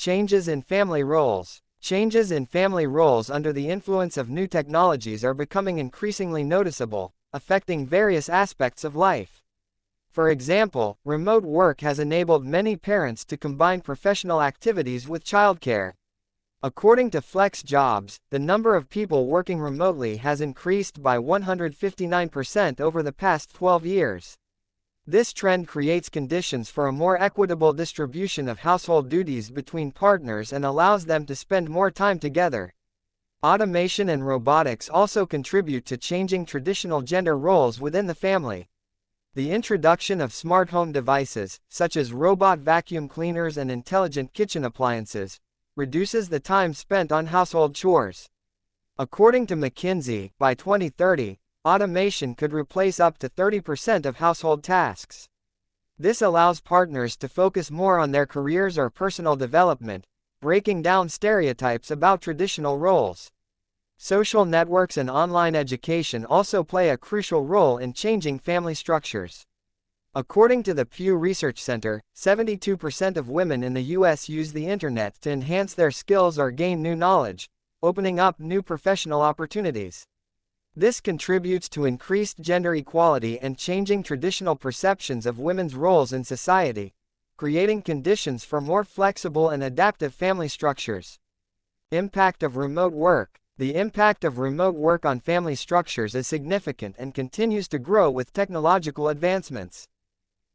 Changes in family roles. Changes in family roles under the influence of new technologies are becoming increasingly noticeable, affecting various aspects of life. For example, remote work has enabled many parents to combine professional activities with childcare. According to FlexJobs, the number of people working remotely has increased by 159% over the past 12 years. This trend creates conditions for a more equitable distribution of household duties between partners and allows them to spend more time together. Automation and robotics also contribute to changing traditional gender roles within the family. The introduction of smart home devices, such as robot vacuum cleaners and intelligent kitchen appliances, reduces the time spent on household chores. According to McKinsey, by 2030, automation could replace up to 30% of household tasks. This allows partners to focus more on their careers or personal development, breaking down stereotypes about traditional roles. Social networks and online education also play a crucial role in changing family structures. According to the Pew Research Center, 72% of women in the U.S. use the internet to enhance their skills or gain new knowledge, opening up new professional opportunities. This contributes to increased gender equality and changing traditional perceptions of women's roles in society, creating conditions for more flexible and adaptive family structures. Impact of remote work. The impact of remote work on family structures is significant and continues to grow with technological advancements.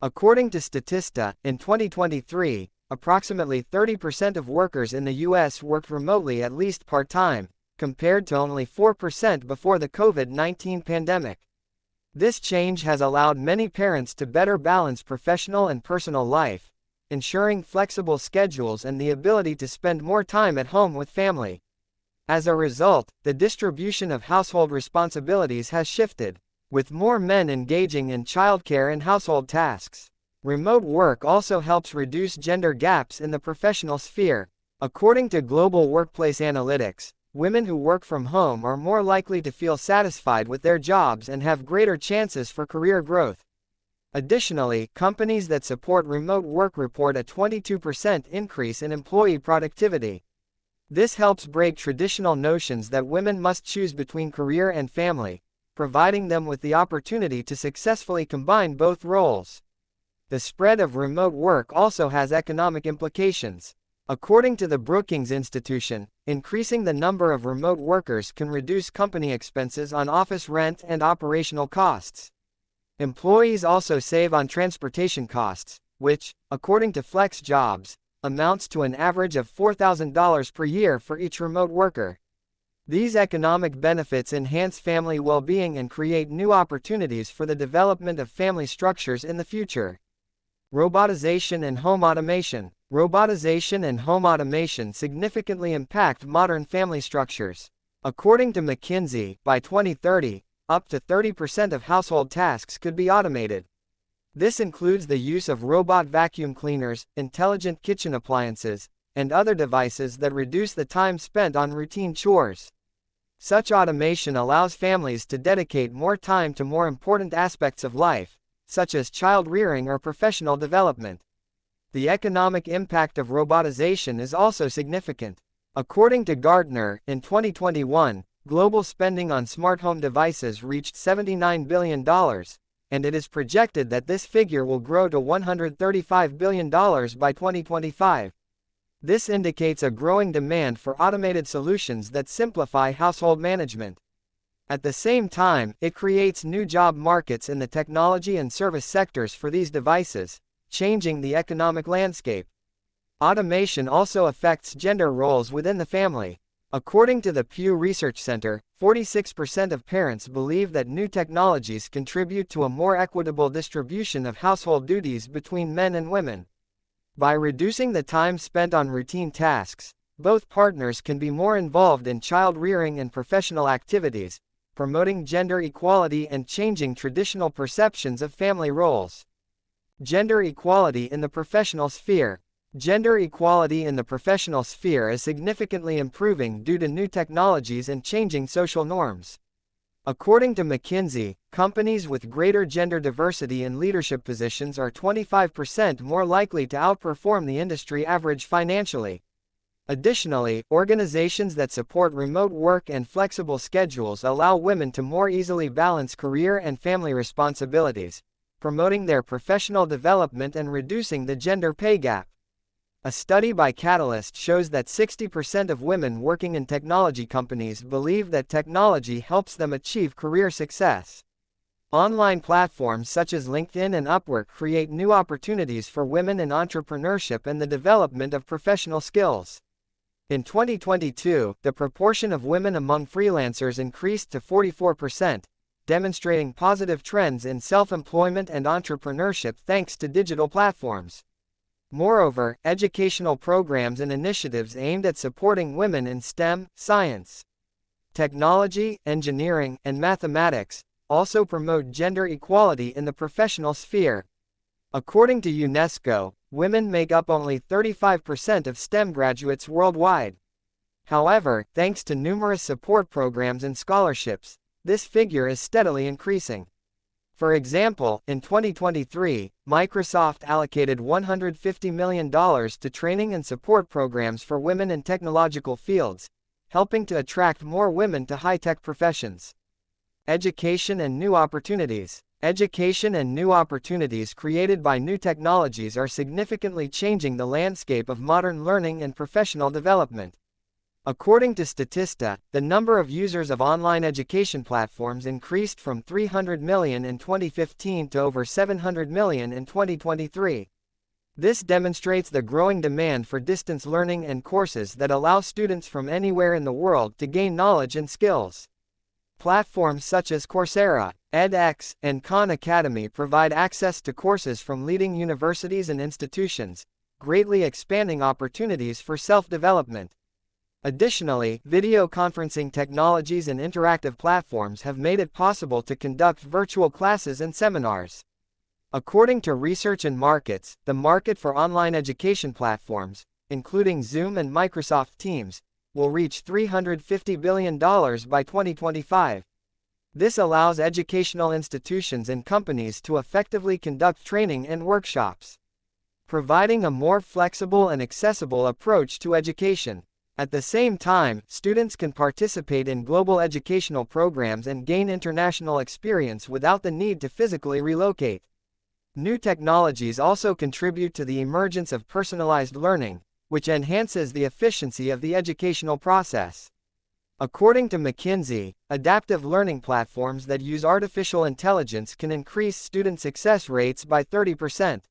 According to Statista, in 2023, approximately 30% of workers in the U.S. worked remotely at least part-time, compared to only 4% before the COVID-19 pandemic. This change has allowed many parents to better balance professional and personal life, ensuring flexible schedules and the ability to spend more time at home with family. As a result, the distribution of household responsibilities has shifted, with more men engaging in childcare and household tasks. Remote work also helps reduce gender gaps in the professional sphere. According to Global Workplace Analytics, women who work from home are more likely to feel satisfied with their jobs and have greater chances for career growth. Additionally, companies that support remote work report a 22% increase in employee productivity. This helps break traditional notions that women must choose between career and family, providing them with the opportunity to successfully combine both roles. The spread of remote work also has economic implications. According to the Brookings Institution, increasing the number of remote workers can reduce company expenses on office rent and operational costs. Employees also save on transportation costs, which, according to FlexJobs, amounts to an average of $4,000 per year for each remote worker. These economic benefits enhance family well-being and create new opportunities for the development of family structures in the future. Robotization and home automation. Robotization and home automation significantly impact modern family structures. According to McKinsey, by 2030, up to 30% of household tasks could be automated. This includes the use of robot vacuum cleaners, intelligent kitchen appliances, and other devices that reduce the time spent on routine chores. Such automation allows families to dedicate more time to more important aspects of life, such as child rearing or professional development. The economic impact of robotization is also significant. According to Gartner, in 2021, global spending on smart home devices reached $79 billion, and it is projected that this figure will grow to $135 billion by 2025. This indicates a growing demand for automated solutions that simplify household management. At the same time, it creates new job markets in the technology and service sectors for these devices, changing the economic landscape. Automation also affects gender roles within the family. According to the Pew Research Center, 46% of parents believe that new technologies contribute to a more equitable distribution of household duties between men and women. By reducing the time spent on routine tasks, both partners can be more involved in child rearing and professional activities, promoting gender equality and changing traditional perceptions of family roles. Gender equality in the professional sphere. Gender equality in the professional sphere is significantly improving due to new technologies and changing social norms. According to McKinsey, companies with greater gender diversity in leadership positions are 25% more likely to outperform the industry average financially. Additionally, organizations that support remote work and flexible schedules allow women to more easily balance career and family responsibilities, promoting their professional development and reducing the gender pay gap. A study by Catalyst shows that 60% of women working in technology companies believe that technology helps them achieve career success. Online platforms such as LinkedIn and Upwork create new opportunities for women in entrepreneurship and the development of professional skills. In 2022, the proportion of women among freelancers increased to 44%, demonstrating positive trends in self-employment and entrepreneurship thanks to digital platforms. Moreover, educational programs and initiatives aimed at supporting women in STEM, science, technology, engineering, and mathematics also promote gender equality in the professional sphere. According to UNESCO, women make up only 35% of STEM graduates worldwide. However, thanks to numerous support programs and scholarships, this figure is steadily increasing. For example, in 2023, Microsoft allocated $150 million to training and support programs for women in technological fields, helping to attract more women to high-tech professions. Education and new opportunities. Education and new opportunities created by new technologies are significantly changing the landscape of modern learning and professional development. According to Statista, the number of users of online education platforms increased from 300 million in 2015 to over 700 million in 2023. This demonstrates the growing demand for distance learning and courses that allow students from anywhere in the world to gain knowledge and skills. Platforms such as Coursera, edX, and Khan Academy provide access to courses from leading universities and institutions, greatly expanding opportunities for self-development. Additionally, video conferencing technologies and interactive platforms have made it possible to conduct virtual classes and seminars. According to Research and Markets, the market for online education platforms, including Zoom and Microsoft Teams, will reach $350 billion by 2025. This allows educational institutions and companies to effectively conduct training and workshops, providing a more flexible and accessible approach to education. At the same time, students can participate in global educational programs and gain international experience without the need to physically relocate. New technologies also contribute to the emergence of personalized learning, which enhances the efficiency of the educational process. According to McKinsey, adaptive learning platforms that use artificial intelligence can increase student success rates by 30%.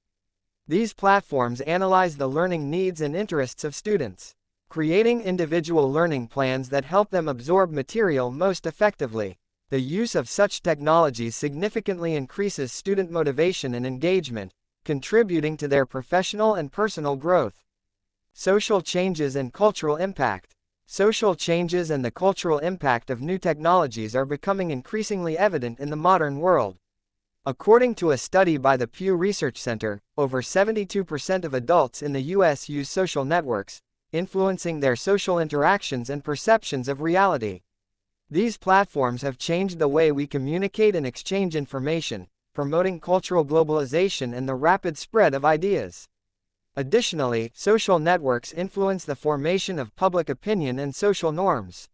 These platforms analyze the learning needs and interests of students, creating individual learning plans that help them absorb material most effectively. The use of such technologies significantly increases student motivation and engagement, contributing to their professional and personal growth. Social changes and cultural impact. Social changes and the cultural impact of new technologies are becoming increasingly evident in the modern world. According to a study by the Pew Research Center, over 72% of adults in the U.S. use social networks, influencing their social interactions and perceptions of reality. These platforms have changed the way we communicate and exchange information, promoting cultural globalization and the rapid spread of ideas. Additionally, social networks influence the formation of public opinion and social norms,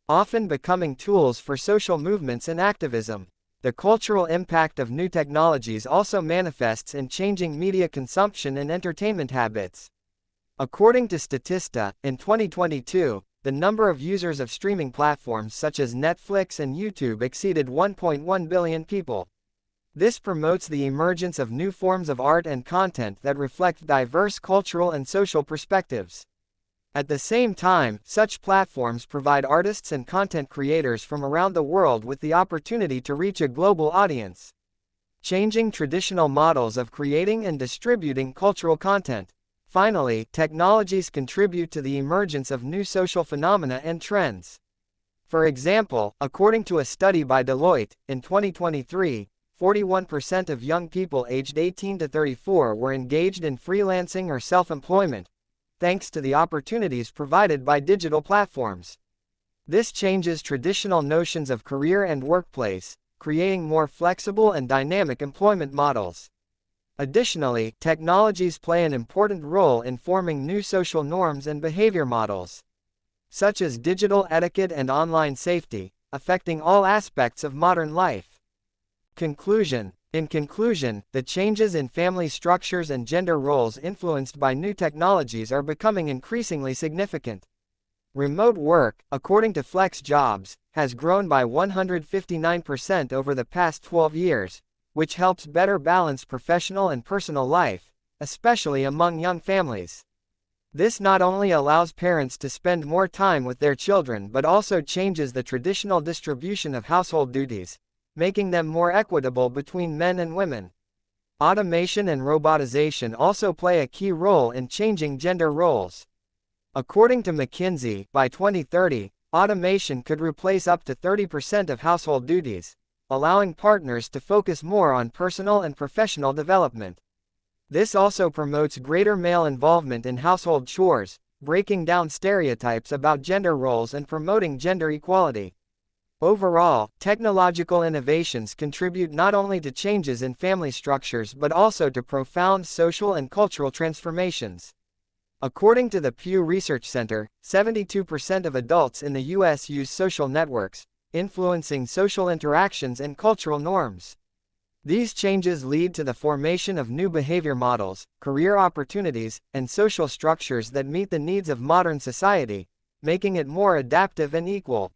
often becoming tools for social movements and activism. The cultural impact of new technologies also manifests in changing media consumption and entertainment habits. According to Statista, in 2022, the number of users of streaming platforms such as Netflix and YouTube exceeded 1.1 billion people. This promotes the emergence of new forms of art and content that reflect diverse cultural and social perspectives. At the same time, such platforms provide artists and content creators from around the world with the opportunity to reach a global audience, changing traditional models of creating and distributing cultural content. Finally, technologies contribute to the emergence of new social phenomena and trends. For example, according to a study by Deloitte, in 2023, 41% of young people aged 18 to 34 were engaged in freelancing or self-employment, thanks to the opportunities provided by digital platforms. This changes traditional notions of career and workplace, creating more flexible and dynamic employment models. Additionally, technologies play an important role in forming new social norms and behavior models, such as digital etiquette and online safety, affecting all aspects of modern life. Conclusion. In conclusion, the changes in family structures and gender roles influenced by new technologies are becoming increasingly significant. Remote work, according to FlexJobs, has grown by 159% over the past 12 years, which helps better balance professional and personal life, especially among young families. This not only allows parents to spend more time with their children but also changes the traditional distribution of household duties, making them more equitable between men and women. Automation and robotization also play a key role in changing gender roles. According to McKinsey, by 2030, automation could replace up to 30% of household duties, allowing partners to focus more on personal and professional development. This also promotes greater male involvement in household chores, breaking down stereotypes about gender roles and promoting gender equality. Overall, technological innovations contribute not only to changes in family structures but also to profound social and cultural transformations. According to the Pew Research Center, 72% of adults in the U.S. use social networks, influencing social interactions and cultural norms. These changes lead to the formation of new behavior models, career opportunities, and social structures that meet the needs of modern society, making it more adaptive and equal.